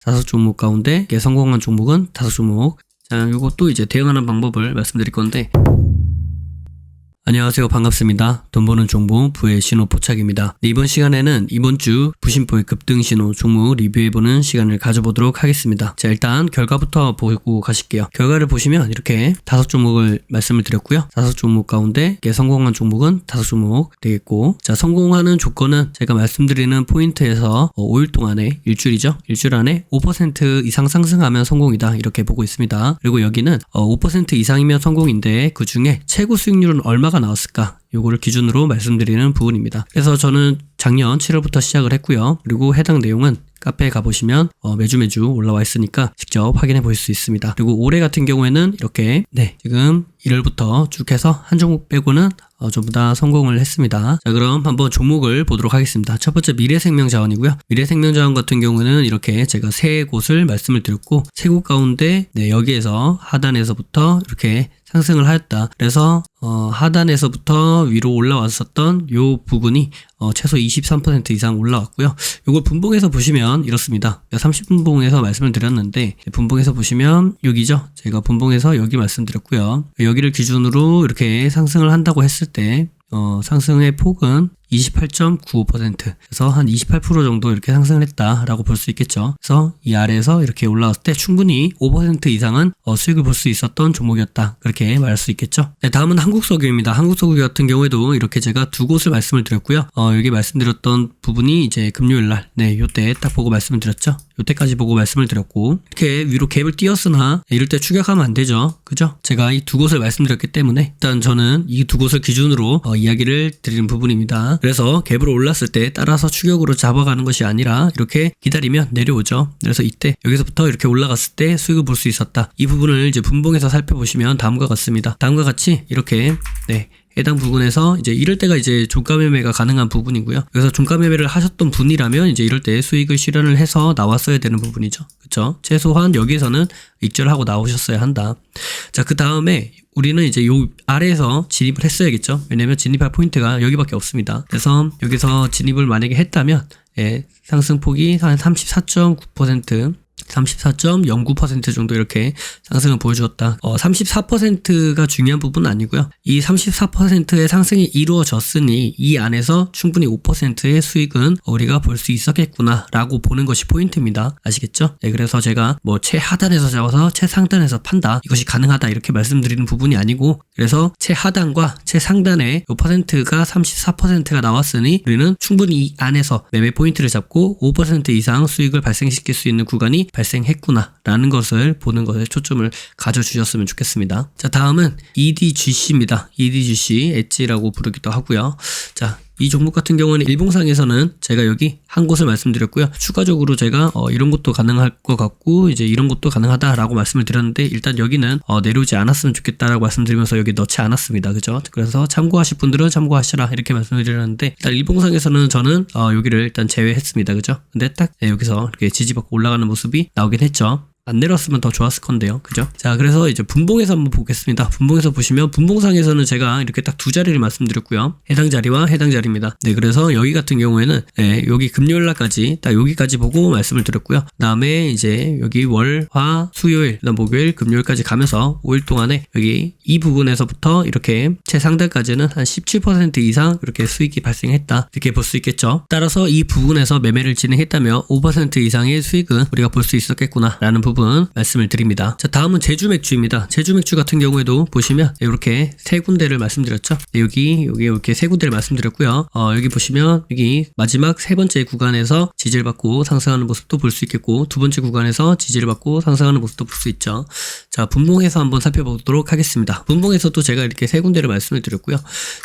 5종목 가운데 성공한 종목은 5종목. 자, 요것도 이제 대응하는 방법을 말씀드릴 건데, 안녕하세요. 반갑습니다. 돈 버는 종목 부의 신호 포착입니다. 이번 시간에는 이번 주 부심포의 급등 신호 종목 리뷰해보는 시간을 가져보도록 하겠습니다. 자, 일단 결과부터 보고 가실게요. 결과를 보시면 이렇게 5종목을 말씀을 드렸고요. 5종목 가운데 성공한 종목은 5종목 되겠고, 자, 성공하는 조건은 제가 말씀드리는 포인트에서 5일 동안에 일주일이죠. 일주일 안에 5% 이상 상승하면 성공이다, 이렇게 보고 있습니다. 그리고 여기는 5% 이상이면 성공인데 그 중에 최고 수익률은 얼마가 나왔을까? 요거를 기준으로 말씀드리는 부분입니다. 그래서 저는 작년 7월부터 시작을 했고요. 그리고 해당 내용은 카페에 가보시면 매주 올라와 있으니까 직접 확인해 보실 수 있습니다. 그리고 올해 같은 경우에는 이렇게 지금 1월부터 쭉 해서 한 종목 빼고는 전부 다 성공을 했습니다. 자, 그럼 한번 종목을 보도록 하겠습니다. 첫 번째 미래생명자원이고요. 미래생명자원 같은 경우는 이렇게 제가 세 곳을 말씀을 드렸고, 세 곳 가운데 여기에서 하단에서부터 이렇게 상승을 하였다. 그래서 하단에서부터 위로 올라왔었던 요 부분이 최소 23% 이상 올라왔고요. 요걸 분봉해서 보시면 이렇습니다. 30분봉에서 말씀을 드렸는데, 분봉해서 보시면 여기죠. 제가 분봉해서 여기 말씀드렸고요. 여기를 기준으로 이렇게 상승을 한다고 했을 때 상승의 폭은 28.95%, 그래서 한 28% 정도 이렇게 상승을 했다라고 볼 수 있겠죠. 그래서 이 아래에서 이렇게 올라왔을 때 충분히 5% 이상은 수익을 볼 수 있었던 종목이었다, 그렇게 말할 수 있겠죠. 네, 다음은 한국석유입니다. 한국석유 같은 경우에도 이렇게 제가 두 곳을 말씀을 드렸고요. 여기 말씀드렸던 부분이 이제 금요일날, 요때 딱 보고 말씀을 드렸죠. 요때까지 보고 말씀을 드렸고, 이렇게 위로 갭을 띄었으나 이럴 때 추격하면 안 되죠, 그죠? 제가 이 두 곳을 말씀드렸기 때문에 일단 저는 이 두 곳을 기준으로 이야기를 드리는 부분입니다. 그래서 갭으로 올랐을 때 따라서 추격으로 잡아가는 것이 아니라 이렇게 기다리면 내려오죠. 그래서 이때 여기서부터 이렇게 올라갔을 때 수익을 볼 수 있었다. 이 부분을 이제 분봉해서 살펴보시면 다음과 같습니다. 다음과 같이 이렇게 해당 부분에서 이제 이럴 때가 이제 종가 매매가 가능한 부분이고요. 그래서 종가 매매를 하셨던 분이라면 이제 이럴 때 수익을 실현을 해서 나왔어야 되는 부분이죠. 그렇죠? 최소한 여기에서는 익절하고 나오셨어야 한다. 자, 그 다음에 우리는 이제 요 아래에서 진입을 했어야겠죠. 왜냐면 진입할 포인트가 여기밖에 없습니다. 그래서 여기서 진입을 만약에 했다면 상승폭이 한 34.9%, 34.09% 정도 이렇게 상승을 보여주었다. 34%가 중요한 부분은 아니고요. 이 34%의 상승이 이루어졌으니 이 안에서 충분히 5%의 수익은 우리가 볼 수 있었겠구나 라고 보는 것이 포인트입니다. 아시겠죠? 그래서 제가 최하단에서 잡아서 최상단에서 판다, 이것이 가능하다, 이렇게 말씀드리는 부분이 아니고, 그래서 최하단과 최상단의 퍼센트가 34%가 나왔으니 우리는 충분히 이 안에서 매매 포인트를 잡고 5% 이상 수익을 발생시킬 수 있는 구간이 발생했구나 라는 것을 보는 것에 초점을 가져주셨으면 좋겠습니다. 자, 다음은 EDGC입니다. EDGC, 엣지라고 부르기도 하고요. 자, 이 종목 같은 경우는 일봉상에서는 제가 여기 한 곳을 말씀드렸고요. 추가적으로 제가 이런 것도 가능할 것 같고 이제 이런 것도 가능하다라고 말씀을 드렸는데, 일단 여기는 내려오지 않았으면 좋겠다라고 말씀드리면서 여기 넣지 않았습니다. 그죠? 그래서 참고하실 분들은 참고하시라, 이렇게 말씀을 드렸는데, 일단 일봉상에서는 저는 여기를 일단 제외했습니다. 그죠? 근데 딱 여기서 이렇게 지지받고 올라가는 모습이 나오긴 했죠. 안 내렸으면 더 좋았을 건데요. 그죠? 자, 그래서 이제 분봉에서 한번 보겠습니다. 분봉에서 보시면 분봉상에서는 제가 이렇게 딱 두 자리를 말씀드렸고요. 해당 자리와 해당 자리입니다. 그래서 여기 같은 경우에는 여기 금요일날까지 딱 여기까지 보고 말씀을 드렸고요. 그다음에 이제 여기 월, 화, 수요일, 그다음 목요일, 금요일까지 가면서 5일 동안에 여기 이 부분에서부터 이렇게 최상단까지는 한 17% 이상 이렇게 수익이 발생했다, 이렇게 볼 수 있겠죠. 따라서 이 부분에서 매매를 진행했다면 5% 이상의 수익은 우리가 볼 수 있었겠구나 라는 부분 말씀을 드립니다. 자, 다음은 제주맥주입니다. 제주맥주 같은 경우에도 보시면 이렇게 세 군데를 말씀드렸죠. 여기 이렇게 세 군데를 말씀드렸고요. 여기 보시면 여기 마지막 세 번째 구간에서 지지를 받고 상승하는 모습도 볼 수 있겠고, 두 번째 구간에서 지지를 받고 상승하는 모습도 볼 수 있죠. 자, 분봉해서 한번 살펴보도록 하겠습니다. 분봉에서도 제가 이렇게 세 군데를 말씀을 드렸고요.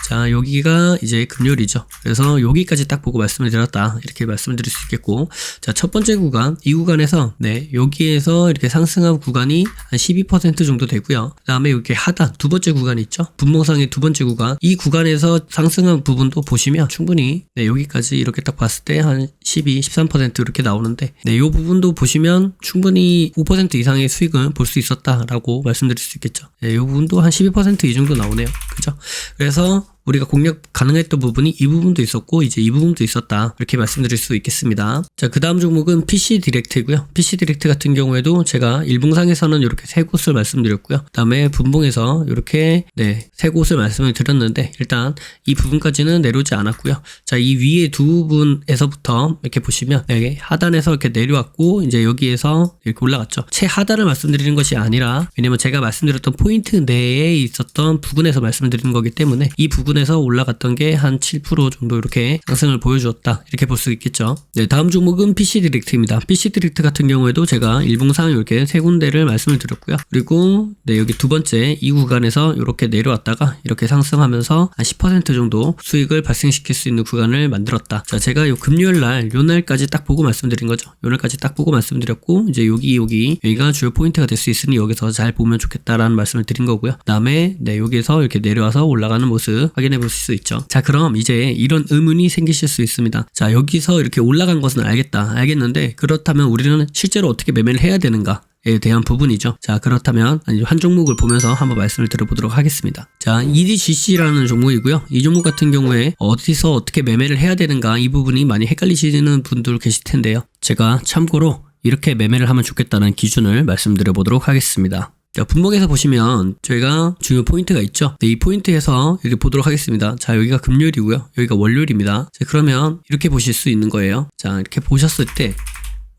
자, 여기가 이제 금요일이죠. 그래서 여기까지 딱 보고 말씀을 드렸다, 이렇게 말씀을 드릴 수 있겠고, 자, 첫 번째 구간, 이 구간에서 여기에서 이렇게 상승한 구간이 한 12% 정도 되고요. 그 다음에 이렇게 하단 두 번째 구간이 있죠. 분봉상의 두 번째 구간, 이 구간에서 상승한 부분도 보시면 충분히 여기까지 이렇게 딱 봤을 때 한 12, 13% 이렇게 나오는데, 이 부분도 보시면 충분히 5% 이상의 수익은 볼 수 있었다라고 말씀드릴 수 있겠죠. 이 부분도 한 12% 이 정도 나오네요. 그죠? 그래서 우리가 공략 가능했던 부분이 이 부분도 있었고 이제 이 부분도 있었다 이렇게 말씀드릴 수 있겠습니다. 자, 그 다음 종목은 PC 디렉트고요. PC 디렉트 같은 경우에도 제가 일봉상에서는 이렇게 세 곳을 말씀드렸고요. 그 다음에 분봉에서 이렇게 세 곳을 말씀을 드렸는데 일단 이 부분까지는 내려오지 않았고요. 자, 이 위에 두 부분에서부터 이렇게 보시면 하단에서 이렇게 내려왔고 이제 여기에서 이렇게 올라갔죠. 최하단을 말씀드리는 것이 아니라 왜냐면 제가 말씀드렸던 포인트 내에 있었던 부분에서 말씀드리는 거기 때문에 이 부분에서 올라갔던 게 한 7% 정도 이렇게 상승을 보여주었다 이렇게 볼 수 있겠죠. 네, 다음 종목은 PC 디렉트입니다. PC 디렉트 같은 경우에도 제가 일봉상 이렇게 세 군데를 말씀을 드렸고요. 그리고 여기 두 번째 이 구간에서 이렇게 내려왔다가 이렇게 상승하면서 한 10% 정도 수익을 발생시킬 수 있는 구간을 만들었다. 자, 제가 요 금요일 날 요 날까지 딱 보고 말씀드린 거죠. 요 날까지 딱 보고 말씀드렸고 이제 여기가 주요 포인트가 될 수 있으니 여기서 잘 보면 좋겠다라는 말씀을 드린 거고요. 그다음에 여기에서 이렇게 내려와서 올라가는 모습 확인해 보실 수 있죠. 자, 그럼 이제 이런 의문이 생기실 수 있습니다. 자, 여기서 이렇게 올라간 것은 알겠는데 그렇다면 우리는 실제로 어떻게 매매를 해야 되는가에 대한 부분이죠. 자, 그렇다면 한 종목을 보면서 한번 말씀을 드려보도록 하겠습니다. 자, EDGC라는 종목이고요. 이 종목 같은 경우에 어디서 어떻게 매매를 해야 되는가 이 부분이 많이 헷갈리시는 분들 계실 텐데요. 제가 참고로 이렇게 매매를 하면 좋겠다는 기준을 말씀드려보도록 하겠습니다. 자, 분봉에서 보시면 저희가 중요 포인트가 있죠. 이 포인트에서 이렇게 보도록 하겠습니다. 자, 여기가 금요일이고요. 여기가 월요일입니다. 자, 그러면 이렇게 보실 수 있는 거예요. 자, 이렇게 보셨을 때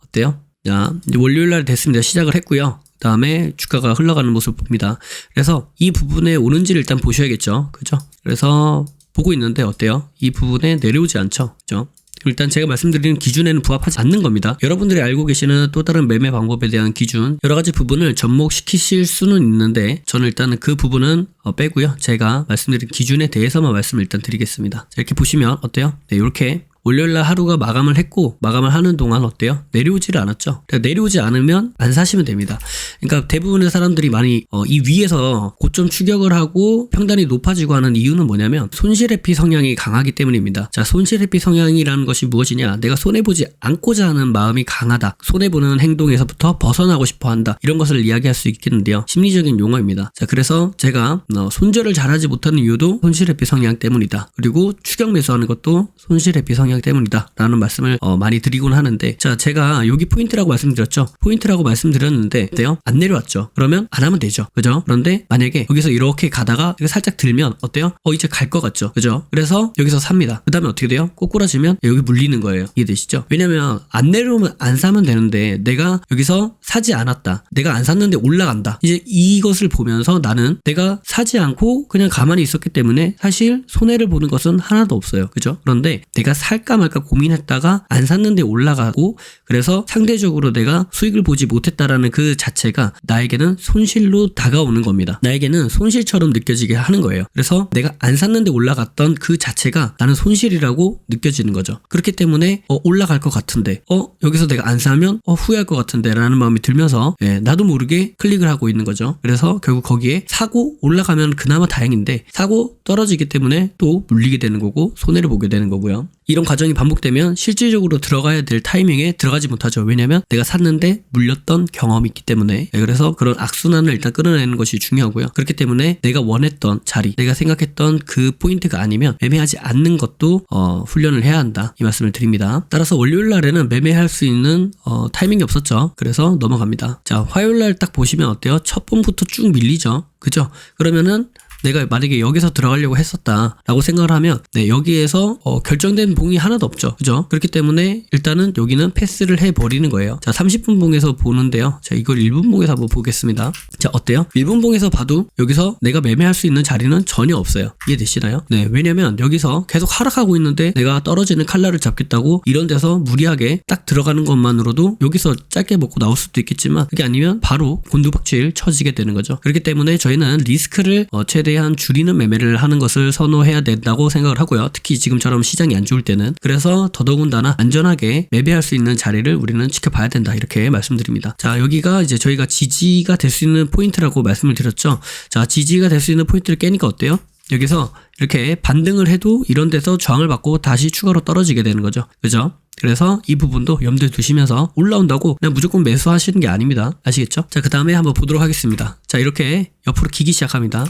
어때요? 자, 이제 월요일 날 됐습니다. 시작을 했고요. 그 다음에 주가가 흘러가는 모습을 봅니다. 그래서 이 부분에 오는지를 일단 보셔야겠죠. 그죠? 그래서 보고 있는데 어때요? 이 부분에 내려오지 않죠. 그죠? 일단 제가 말씀드리는 기준에는 부합하지 않는 겁니다. 여러분들이 알고 계시는 또 다른 매매 방법에 대한 기준 여러 가지 부분을 접목시키실 수는 있는데 저는 일단은 그 부분은 빼고요. 제가 말씀드린 기준에 대해서만 말씀을 일단 드리겠습니다. 자, 이렇게 보시면 어때요? 네, 이렇게 월요일날 하루가 마감을 했고 마감을 하는 동안 어때요? 내려오지를 않았죠. 그러니까 내려오지 않으면 안 사시면 됩니다. 그러니까 대부분의 사람들이 많이 이 위에서 고점 추격을 하고 평단이 높아지고 하는 이유는 뭐냐면 손실회피 성향이 강하기 때문입니다. 자, 손실회피 성향이라는 것이 무엇이냐? 내가 손해보지 않고자 하는 마음이 강하다. 손해보는 행동에서부터 벗어나고 싶어 한다. 이런 것을 이야기할 수 있겠는데요. 심리적인 용어입니다. 자, 그래서 제가 손절을 잘하지 못하는 이유도 손실회피 성향 때문이다. 그리고 추격 매수하는 것도 손실회피 성향 때문이다 라는 말씀을 많이 드리곤 하는데 자, 제가 여기 포인트라고 말씀드렸죠. 포인트라고 말씀드렸는데 어때요? 안 내려왔죠. 그러면 안 하면 되죠. 그죠? 그런데 만약에 여기서 이렇게 가다가 살짝 들면 어때요? 이제 갈 것 같죠. 그죠? 그래서 여기서 삽니다. 그 다음에 어떻게 돼요? 꼬꾸라지면 여기 물리는 거예요. 이해되시죠? 왜냐면 안 내려오면 안 사면 되는데 내가 여기서 사지 않았다. 내가 안 샀는데 올라간다. 이제 이것을 보면서 나는 내가 사지 않고 그냥 가만히 있었기 때문에 사실 손해를 보는 것은 하나도 없어요. 그죠? 그런데 내가 살까 말까 고민했다가 안 샀는데 올라가고 그래서 상대적으로 내가 수익을 보지 못했다라는 그 자체가 나에게는 손실로 다가오는 겁니다. 나에게는 손실처럼 느껴지게 하는 거예요. 그래서 내가 안 샀는데 올라갔던 그 자체가 나는 손실이라고 느껴지는 거죠. 그렇기 때문에 올라갈 것 같은데 여기서 내가 안 사면 후회할 것 같은데 라는 마음이 들면서 나도 모르게 클릭을 하고 있는 거죠. 그래서 결국 거기에 사고 올라가면 그나마 다행인데 사고 떨어지기 때문에 또 물리게 되는 거고 손해를 보게 되는 거고요. 이런 과정이 반복되면 실질적으로 들어가야 될 타이밍에 들어가지 못하죠. 왜냐면 내가 샀는데 물렸던 경험이 있기 때문에. 그래서 그런 악순환을 일단 끌어내는 것이 중요하고요. 그렇기 때문에 내가 원했던 자리, 내가 생각했던 그 포인트가 아니면 매매하지 않는 것도 훈련을 해야 한다. 이 말씀을 드립니다. 따라서 월요일 날에는 매매할 수 있는 타이밍이 없었죠. 그래서 넘어갑니다. 자, 화요일 날 딱 보시면 어때요? 첫 번부터 쭉 밀리죠. 그죠? 그러면은 내가 만약에 여기서 들어가려고 했었다라고 생각을 하면 여기에서 결정된 봉이 하나도 없죠. 그죠? 그렇기 때문에 일단은 여기는 패스를 해버리는 거예요. 자, 30분 봉에서 보는데요. 자, 이걸 1분 봉에서 한번 보겠습니다. 자, 어때요? 1분 봉에서 봐도 여기서 내가 매매할 수 있는 자리는 전혀 없어요. 이해되시나요? 네, 왜냐면 여기서 계속 하락하고 있는데 내가 떨어지는 칼날을 잡겠다고 이런 데서 무리하게 딱 들어가는 것만으로도 여기서 짧게 먹고 나올 수도 있겠지만 그게 아니면 바로 곤두박질 쳐지게 되는 거죠. 그렇기 때문에 저희는 리스크를 최대한 줄이는 매매를 하는 것을 선호해야 된다고 생각을 하고요. 특히 지금처럼 시장이 안 좋을 때는. 그래서 더더군다나 안전하게 매매할 수 있는 자리를 우리는 지켜봐야 된다. 이렇게 말씀드립니다. 자, 여기가 이제 저희가 지지가 될 수 있는 포인트라고 말씀을 드렸죠. 자, 지지가 될 수 있는 포인트를 깨니까 어때요? 여기서 이렇게 반등을 해도 이런 데서 저항을 받고 다시 추가로 떨어지게 되는 거죠. 그죠? 그래서 이 부분도 염두에 두시면서 올라온다고 그냥 무조건 매수하시는 게 아닙니다. 아시겠죠? 자, 그 다음에 한번 보도록 하겠습니다. 자, 이렇게 옆으로 기기 시작합니다.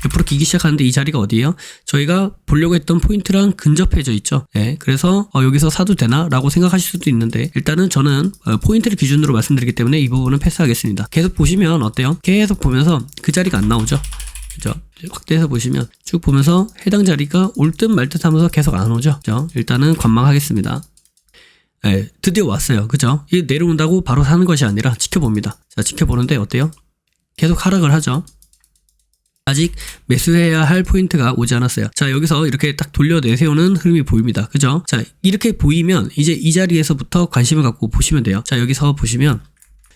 옆으로 기기 시작하는데 이 자리가 어디예요? 저희가 보려고 했던 포인트랑 근접해져 있죠. 네, 그래서 여기서 사도 되나? 라고 생각하실 수도 있는데 일단은 저는 포인트를 기준으로 말씀드리기 때문에 이 부분은 패스하겠습니다. 계속 보시면 어때요? 계속 보면서 그 자리가 안 나오죠? 그죠? 확대해서 보시면 쭉 보면서 해당 자리가 올 듯 말 듯 하면서 계속 안 오죠? 그죠? 일단은 관망하겠습니다. 네, 드디어 왔어요. 그죠? 이게 내려온다고 바로 사는 것이 아니라 지켜봅니다. 자, 지켜보는데 어때요? 계속 하락을 하죠? 아직 매수해야 할 포인트가 오지 않았어요. 자, 여기서 이렇게 딱 돌려 내세우는 흐름이 보입니다. 그죠? 자, 이렇게 보이면 이제 이 자리에서부터 관심을 갖고 보시면 돼요. 자, 여기서 보시면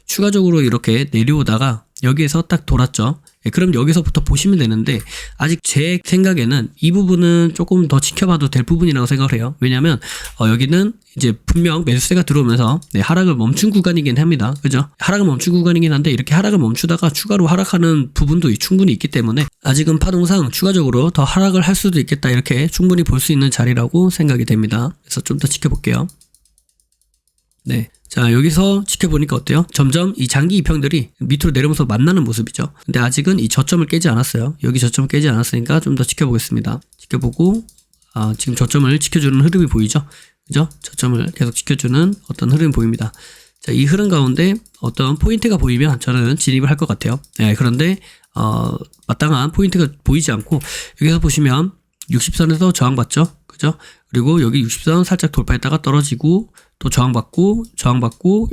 추가적으로 이렇게 내려오다가 여기에서 딱 돌았죠. 예, 그럼 여기서부터 보시면 되는데 아직 제 생각에는 이 부분은 조금 더 지켜봐도 될 부분이라고 생각을 해요. 왜냐면 여기는 이제 분명 매수세가 들어오면서 하락을 멈춘 구간이긴 합니다. 그죠? 하락을 멈춘 구간이긴 한데 이렇게 하락을 멈추다가 추가로 하락하는 부분도 충분히 있기 때문에 아직은 파동상 추가적으로 더 하락을 할 수도 있겠다 이렇게 충분히 볼 수 있는 자리라고 생각이 됩니다. 그래서 좀 더 지켜볼게요. 네. 자, 여기서 지켜보니까 어때요? 점점 이 장기 이평들이 밑으로 내려오면서 만나는 모습이죠. 근데 아직은 이 저점을 깨지 않았어요. 여기 저점을 깨지 않았으니까 좀 더 지켜보겠습니다. 지켜보고, 지금 저점을 지켜주는 흐름이 보이죠? 그죠? 저점을 계속 지켜주는 어떤 흐름이 보입니다. 자, 이 흐름 가운데 어떤 포인트가 보이면 저는 진입을 할 것 같아요. 네, 그런데, 마땅한 포인트가 보이지 않고, 여기서 보시면 60선에서 저항받죠? 그죠? 그리고 여기 60선 살짝 돌파했다가 떨어지고, 또 저항받고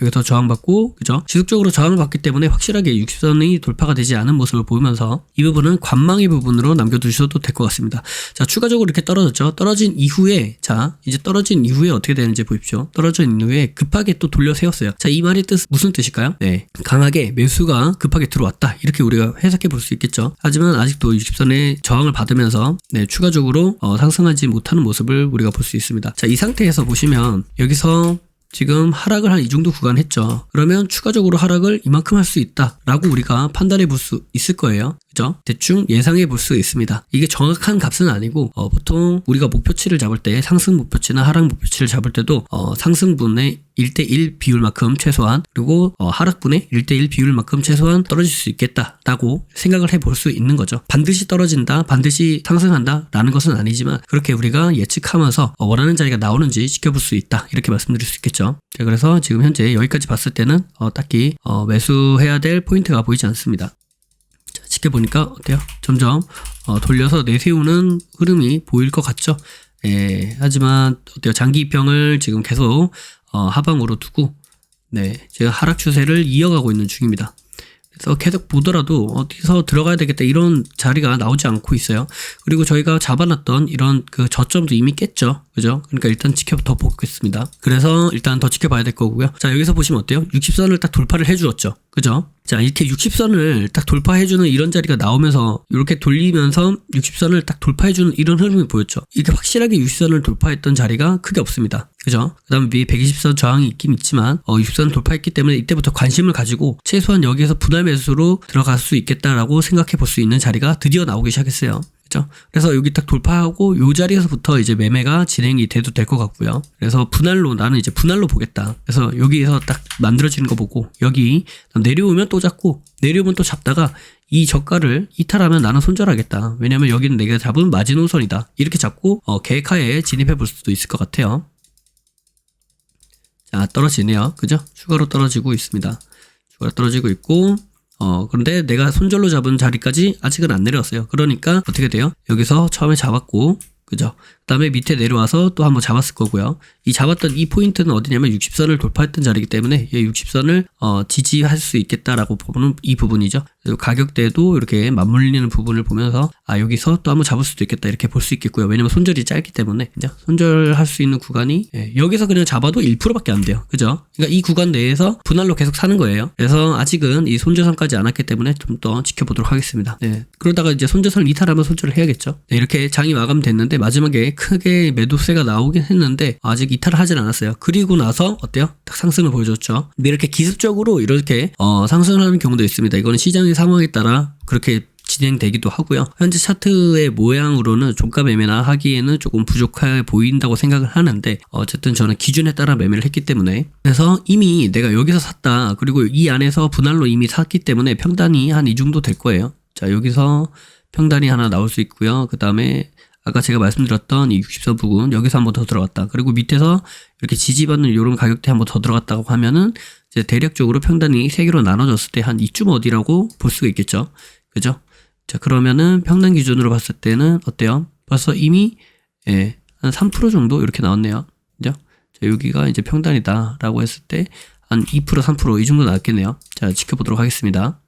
여기서 저항받고 그죠? 지속적으로 저항을 받기 때문에 확실하게 60선이 돌파가 되지 않은 모습을 보이면서 이 부분은 관망의 부분으로 남겨두셔도 될 것 같습니다. 자, 추가적으로 이렇게 떨어졌죠. 떨어진 이후에 이제 떨어진 이후에 어떻게 되는지 보십시오. 떨어진 이후에 급하게 또 돌려 세웠어요. 자, 이 말의 뜻 무슨 뜻일까요? 네, 강하게 매수가 급하게 들어왔다 이렇게 우리가 해석해 볼 수 있겠죠. 하지만 아직도 60선의 저항을 받으면서 추가적으로 상승하지 못하는 모습을 우리가 볼 수 있습니다. 자, 이 상태에서 보시면 여기서 지금 하락을 한 이 정도 구간 했죠. 그러면 추가적으로 하락을 이만큼 할 수 있다라고 우리가 판단해 볼 수 있을 거예요. 그죠? 대충 예상해 볼 수 있습니다. 이게 정확한 값은 아니고 보통 우리가 목표치를 잡을 때 상승 목표치나 하락 목표치를 잡을 때도 상승분의 1대1 비율만큼 최소한 그리고 하락분의 1대1 비율만큼 최소한 떨어질 수 있겠다라고 생각을 해볼 수 있는 거죠. 반드시 떨어진다, 반드시 상승한다 라는 것은 아니지만 그렇게 우리가 예측하면서 원하는 자리가 나오는지 지켜볼 수 있다 이렇게 말씀드릴 수 있겠죠. 자, 그래서 지금 현재 여기까지 봤을 때는 딱히 매수해야 될 포인트가 보이지 않습니다. 자, 지켜보니까 어때요? 점점 돌려서 내세우는 흐름이 보일 것 같죠? 하지만 어때요? 장기 입형을 지금 계속 하방으로 두고 제가 하락 추세를 이어가고 있는 중입니다. 그래서 계속 보더라도 어디서 들어가야 되겠다 이런 자리가 나오지 않고 있어요. 그리고 저희가 잡아놨던 이런 그 저점도 이미 깼죠. 그죠? 그러니까 일단 더 보겠습니다. 그래서 일단 더 지켜봐야 될 거고요. 자, 여기서 보시면 어때요? 60선을 딱 돌파를 해주었죠. 그죠? 자, 이렇게 60선을 딱 돌파해주는 이런 자리가 나오면서 이렇게 돌리면서 60선을 딱 돌파해주는 이런 흐름이 보였죠. 이렇게 확실하게 60선을 돌파했던 자리가 크게 없습니다. 그죠? 그 다음에 위에 120선 저항이 있긴 있지만 60선을 돌파했기 때문에 이때부터 관심을 가지고 최소한 여기에서 분할 매수로 들어갈 수 있겠다라고 생각해 볼 수 있는 자리가 드디어 나오기 시작했어요. 그죠? 그래서 여기 딱 돌파하고 요 자리에서부터 이제 매매가 진행이 돼도 될 것 같고요. 그래서 나는 이제 분할로 보겠다. 그래서 여기에서 딱 만들어지는 거 보고 여기 내려오면 또 잡고 내려오면 또 잡다가 이 저가를 이탈하면 나는 손절하겠다. 왜냐면 여기는 내가 잡은 마지노선이다. 이렇게 잡고 계획하에 진입해 볼 수도 있을 것 같아요. 자, 떨어지네요. 그죠? 추가로 떨어지고 있습니다. 추가로 떨어지고 있고 그런데 내가 손절로 잡은 자리까지 아직은 안 내려왔어요. 그러니까 어떻게 돼요? 여기서 처음에 잡았고, 그죠? 그 다음에 밑에 내려와서 또 한번 잡았을 거고요. 이 잡았던 이 포인트는 어디냐면 60선을 돌파했던 자리이기 때문에 이 60선을 지지할 수 있겠다라고 보는 이 부분이죠. 그리고 가격대도 이렇게 맞물리는 부분을 보면서 여기서 또 한번 잡을 수도 있겠다 이렇게 볼 수 있겠고요. 왜냐면 손절이 짧기 때문에 그죠? 손절할 수 있는 구간이 여기서 그냥 잡아도 1%밖에 안 돼요. 그죠? 그러니까 이 구간 내에서 분할로 계속 사는 거예요. 그래서 아직은 이 손절선까지 안 왔기 때문에 좀 더 지켜보도록 하겠습니다. 그러다가 이제 손절선을 이탈하면 손절을 해야겠죠. 이렇게 장이 마감됐는데 마지막에 크게 매도세가 나오긴 했는데 아직 이탈을 하진 않았어요. 그리고 나서 어때요? 딱 상승을 보여줬죠. 근데 이렇게 기습적으로 이렇게 상승을 하는 경우도 있습니다. 이거는 시장의 상황에 따라 그렇게 진행되기도 하고요. 현재 차트의 모양으로는 종가 매매나 하기에는 조금 부족해 보인다고 생각을 하는데 어쨌든 저는 기준에 따라 매매를 했기 때문에 그래서 이미 내가 여기서 샀다. 그리고 이 안에서 분할로 이미 샀기 때문에 평단이 한 이 정도 될 거예요. 자, 여기서 평단이 하나 나올 수 있고요. 그 다음에 아까 제가 말씀드렸던 이 60선 부분 여기서 한번 더 들어갔다. 그리고 밑에서 이렇게 지지받는 이런 가격대 한번 더 들어갔다고 하면은 이제 대략적으로 평단이 3개로 나눠졌을 때 한 이쯤 어디라고 볼 수가 있겠죠. 그죠? 자, 그러면은 평단 기준으로 봤을 때는 어때요? 벌써 이미 예, 한 3% 정도 이렇게 나왔네요. 그죠? 자, 여기가 이제 평단이다라고 했을 때 한 2%, 3% 이 정도 나왔겠네요. 자, 지켜보도록 하겠습니다.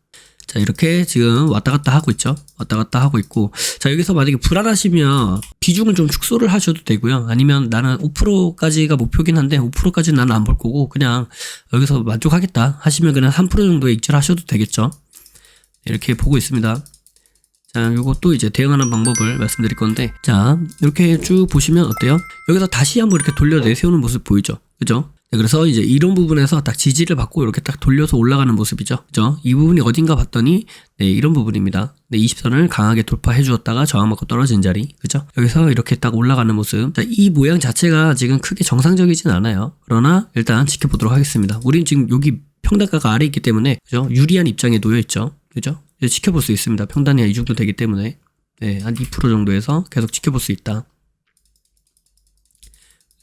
자, 이렇게 지금 왔다 갔다 하고 있죠. 왔다 갔다 하고 있고. 자, 여기서 만약에 불안하시면 비중을 좀 축소를 하셔도 되고요. 아니면 나는 5%까지가 목표긴 한데 5%까지는 나는 안 볼 거고 그냥 여기서 만족하겠다 하시면 그냥 3% 정도에 익절 하셔도 되겠죠. 이렇게 보고 있습니다. 자, 요것도 이제 대응하는 방법을 말씀드릴 건데, 자, 이렇게 쭉 보시면 어때요? 여기서 다시 한번 이렇게 돌려 내세우는 모습 보이죠? 그죠? 네, 그래서 이제 이런 부분에서 딱 지지를 받고 이렇게 딱 돌려서 올라가는 모습이죠. 그죠? 이 부분이 어딘가 봤더니, 네, 이런 부분입니다. 네, 20선을 강하게 돌파해 주었다가 저항받고 떨어진 자리. 그죠? 여기서 이렇게 딱 올라가는 모습. 자, 이 모양 자체가 지금 크게 정상적이진 않아요. 그러나 일단 지켜보도록 하겠습니다. 우린 지금 여기 평단가가 아래 있기 때문에, 그죠? 유리한 입장에 놓여 있죠. 그죠? 이제 지켜볼 수 있습니다. 평단이 이 정도 되기 때문에. 네, 한 2% 정도에서 계속 지켜볼 수 있다.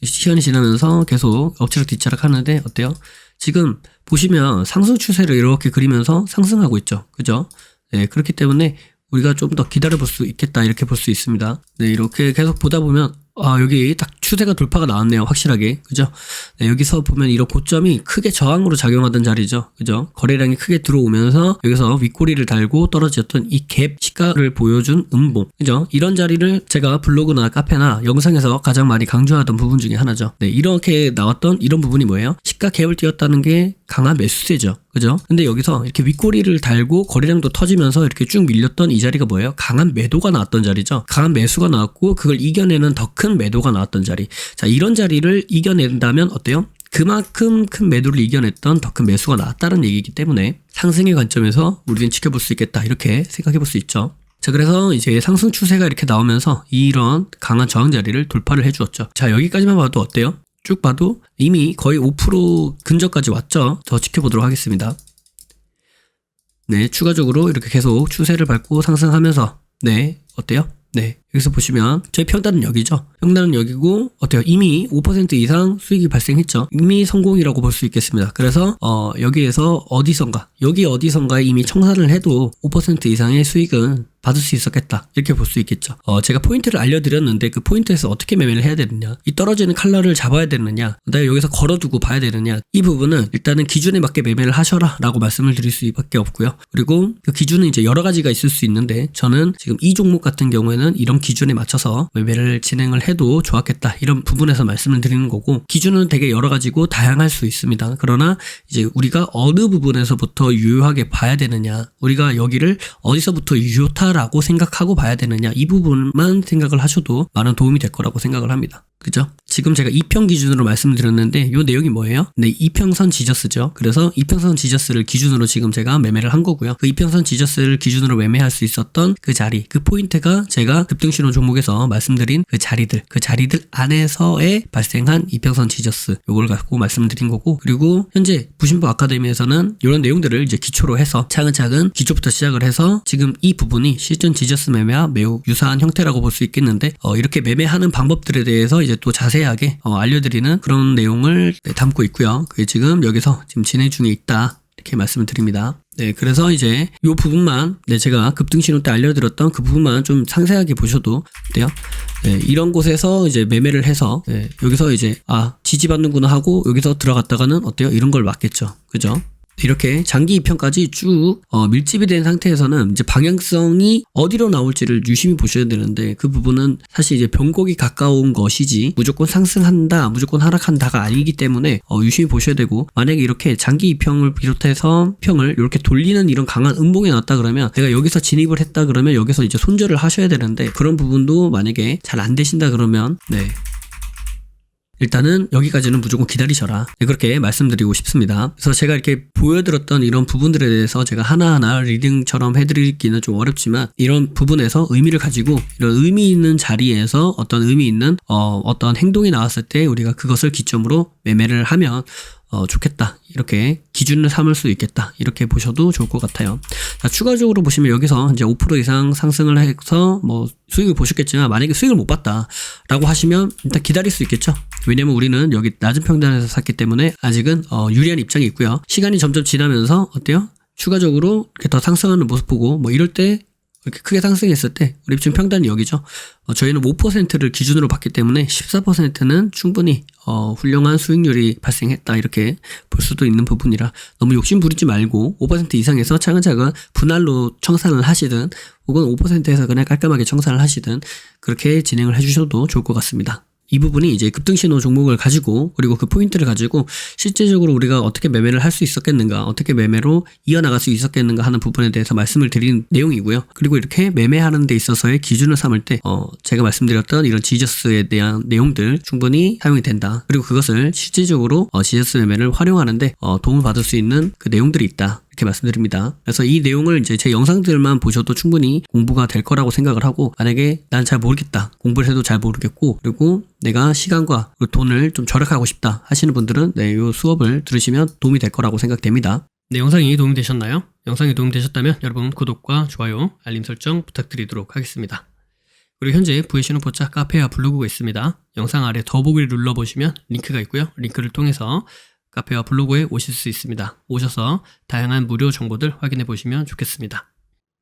시간이 지나면서 계속 엎치락 뒤치락 하는데 어때요? 지금 보시면 상승 추세를 이렇게 그리면서 상승하고 있죠. 그죠? 네, 그렇기 때문에 우리가 좀 더 기다려 볼 수 있겠다 이렇게 볼 수 있습니다. 네, 이렇게 계속 보다 보면 여기 딱 추세가 돌파가 나왔네요. 확실하게. 그죠? 네, 여기서 보면 이런 고점이 크게 저항으로 작용하던 자리죠. 그죠? 거래량이 크게 들어오면서 여기서 윗꼬리를 달고 떨어졌던 이 갭 시가를 보여준 음봉. 그죠? 이런 자리를 제가 블로그나 카페나 영상에서 가장 많이 강조하던 부분 중에 하나죠. 네, 이렇게 나왔던 이런 부분이 뭐예요? 시가 갭을 띄웠다는 게 강한 매수세죠. 그죠? 근데 여기서 이렇게 윗꼬리를 달고 거래량도 터지면서 이렇게 쭉 밀렸던 이 자리가 뭐예요? 강한 매도가 나왔던 자리죠. 강한 매수가 나왔고 그걸 이겨내는 더 큰 매도가 나왔던 자리. 자, 이런 자리를 이겨낸다면 어때요? 그만큼 큰 매도를 이겨냈던 더 큰 매수가 나왔다는 얘기이기 때문에 상승의 관점에서 우리는 지켜볼 수 있겠다 이렇게 생각해 볼 수 있죠. 자, 그래서 이제 상승 추세가 이렇게 나오면서 이런 강한 저항 자리를 돌파를 해주었죠. 자, 여기까지만 봐도 어때요? 쭉 봐도 이미 거의 5% 근접까지 왔죠. 더 지켜보도록 하겠습니다. 네, 추가적으로 이렇게 계속 추세를 밟고 상승하면서 네, 어때요? 네, 여기서 보시면 저희 평단은 여기죠. 평단은 여기고 어때요? 이미 5% 이상 수익이 발생했죠. 이미 성공이라고 볼 수 있겠습니다. 그래서 여기에서 어디선가 여기 어디선가에 이미 청산을 해도 5% 이상의 수익은 받을 수 있었겠다 이렇게 볼 수 있겠죠. 제가 포인트를 알려드렸는데 그 포인트에서 어떻게 매매를 해야 되느냐, 이 떨어지는 칼날을 잡아야 되느냐, 그다음에 여기서 걸어두고 봐야 되느냐, 이 부분은 일단은 기준에 맞게 매매를 하셔라 라고 말씀을 드릴 수밖에 없고요. 그리고 그 기준은 이제 여러 가지가 있을 수 있는데 저는 지금 이 종목 같은 경우에는 이런 기준에 맞춰서 매매를 진행을 해도 좋았겠다 이런 부분에서 말씀을 드리는 거고, 기준은 되게 여러 가지고 다양할 수 있습니다. 그러나 이제 우리가 어느 부분에서부터 유효하게 봐야 되느냐, 우리가 여기를 어디서부터 유효타라고 생각하고 봐야 되느냐, 이 부분만 생각을 하셔도 많은 도움이 될 거라고 생각을 합니다. 그죠? 지금 제가 2평 기준으로 말씀드렸는데 이 내용이 뭐예요? 네, 이평선 지저스죠. 그래서 이평선 지저스를 기준으로 지금 제가 매매를 한 거고요. 그 이평선 지저스를 기준으로 매매할 수 있었던 그 자리, 그 포인트가 제가 급등신호 종목에서 말씀드린 그 자리들 안에서의 발생한 이평선 지저스, 요걸 갖고 말씀드린 거고, 그리고 현재 부신부 아카데미에서는 이런 내용들을 이제 기초로 해서 차근차근 기초부터 시작을 해서 지금 이 부분이 시전 지저스 매매와 매우 유사한 형태라고 볼 수 있겠는데 이렇게 매매하는 방법들에 대해서 이제 또 자세하게 알려드리는 그런 내용을 담고 있고요. 그게 지금 여기서 지금 진행 중에 있다 이렇게 말씀을 드립니다. 네, 그래서 이제 이 부분만 제가 급등신호 때 알려드렸던 그 부분만 좀 상세하게 보셔도 돼요. 네, 이런 곳에서 이제 매매를 해서 여기서 이제 지지받는구나 하고 여기서 들어갔다가는 어때요? 이런 걸 맞겠죠. 그죠? 이렇게 장기 입형까지 쭉 밀집이 된 상태에서는 이제 방향성이 어디로 나올지를 유심히 보셔야 되는데, 그 부분은 사실 이제 변곡이 가까운 것이지 무조건 상승한다 무조건 하락한다가 아니기 때문에 유심히 보셔야 되고, 만약에 이렇게 장기 입형을 비롯해서 평을 이렇게 돌리는 이런 강한 음봉이 나왔다 그러면 내가 여기서 진입을 했다 그러면 여기서 이제 손절을 하셔야 되는데, 그런 부분도 만약에 잘 안 되신다 그러면 일단은 여기까지는 무조건 기다리셔라 그렇게 말씀드리고 싶습니다. 그래서 제가 이렇게 보여드렸던 이런 부분들에 대해서 제가 하나하나 리딩처럼 해드리기는 좀 어렵지만, 이런 부분에서 의미를 가지고 이런 의미 있는 자리에서 어떤 의미 있는 어떤 행동이 나왔을 때 우리가 그것을 기점으로 매매를 하면 좋겠다 이렇게 기준을 삼을 수 있겠다. 이렇게 보셔도 좋을 것 같아요. 자, 추가적으로 보시면 여기서 이제 5% 이상 상승을 해서 뭐 수익을 보셨겠지만 만약에 수익을 못 봤다라고 하시면 일단 기다릴 수 있겠죠. 왜냐면 우리는 여기 낮은 평단에서 샀기 때문에 아직은 유리한 입장이 있고요. 시간이 점점 지나면서 어때요? 추가적으로 이렇게 더 상승하는 모습 보고 뭐 이럴 때 이렇게 크게 상승했을 때 우리 지금 평단이 여기죠. 저희는 5%를 기준으로 봤기 때문에 14%는 충분히 훌륭한 수익률이 발생했다 이렇게 볼 수도 있는 부분이라 너무 욕심 부리지 말고 5% 이상에서 차근차근 분할로 청산을 하시든 혹은 5%에서 그냥 깔끔하게 청산을 하시든 그렇게 진행을 해주셔도 좋을 것 같습니다. 이 부분이 이제 급등신호 종목을 가지고 그리고 그 포인트를 가지고 실제적으로 우리가 어떻게 매매를 할 수 있었겠는가, 어떻게 매매로 이어나갈 수 있었겠는가 하는 부분에 대해서 말씀을 드린 내용이고요. 그리고 이렇게 매매하는 데 있어서의 기준을 삼을 때 제가 말씀드렸던 이런 지저스에 대한 내용들 충분히 사용이 된다. 그리고 그것을 실질적으로 지저스 매매를 활용하는데 도움을 받을 수 있는 그 내용들이 있다. 이렇게 말씀드립니다. 그래서 이 내용을 이제 제 영상들만 보셔도 충분히 공부가 될 거라고 생각을 하고 만약에 난 잘 모르겠다. 공부를 해도 잘 모르겠고 그리고 내가 시간과 돈을 좀 절약하고 싶다 하시는 분들은 이 수업을 들으시면 도움이 될 거라고 생각됩니다. 네, 영상이 도움이 되셨나요? 영상이 도움이 되셨다면 여러분 구독과 좋아요, 알림 설정 부탁드리도록 하겠습니다. 그리고 현재 부의 신호포차 카페와 블로그가 있습니다. 영상 아래 더보기를 눌러보시면 링크가 있고요. 링크를 통해서 카페와 블로그에 오실 수 있습니다. 오셔서 다양한 무료 정보들 확인해 보시면 좋겠습니다.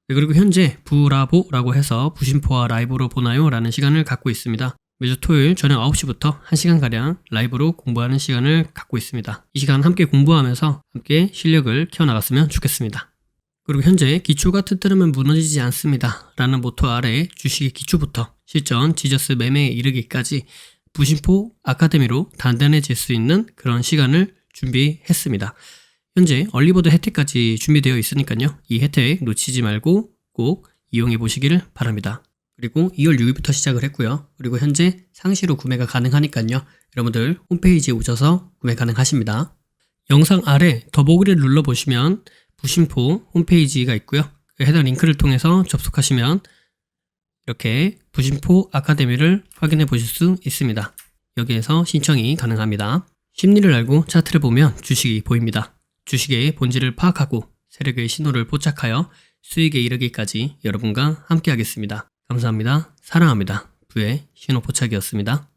네, 그리고 현재 부라보라고 해서 부심포와 라이브로 보나요? 라는 시간을 갖고 있습니다. 매주 토요일 저녁 9시부터 1시간가량 라이브로 공부하는 시간을 갖고 있습니다. 이 시간 함께 공부하면서 함께 실력을 키워나갔으면 좋겠습니다. 그리고 현재 기초가 튼튼하면 무너지지 않습니다. 라는 모토 아래 주식의 기초부터 실전 지저스 매매에 이르기까지 부심포 아카데미로 단단해질 수 있는 그런 시간을 준비했습니다. 현재 얼리버드 혜택까지 준비되어 있으니까요. 이 혜택 놓치지 말고 꼭 이용해 보시기를 바랍니다. 그리고 2월 6일부터 시작을 했고요. 그리고 현재 상시로 구매가 가능하니까요. 여러분들 홈페이지에 오셔서 구매 가능하십니다. 영상 아래 더보기를 눌러보시면 부심포 홈페이지가 있고요. 그 해당 링크를 통해서 접속하시면 이렇게 부심포 아카데미를 확인해 보실 수 있습니다. 여기에서 신청이 가능합니다. 심리를 알고 차트를 보면 주식이 보입니다. 주식의 본질을 파악하고 세력의 신호를 포착하여 수익에 이르기까지 여러분과 함께 하겠습니다. 감사합니다. 사랑합니다. 부의 신호 포착이었습니다.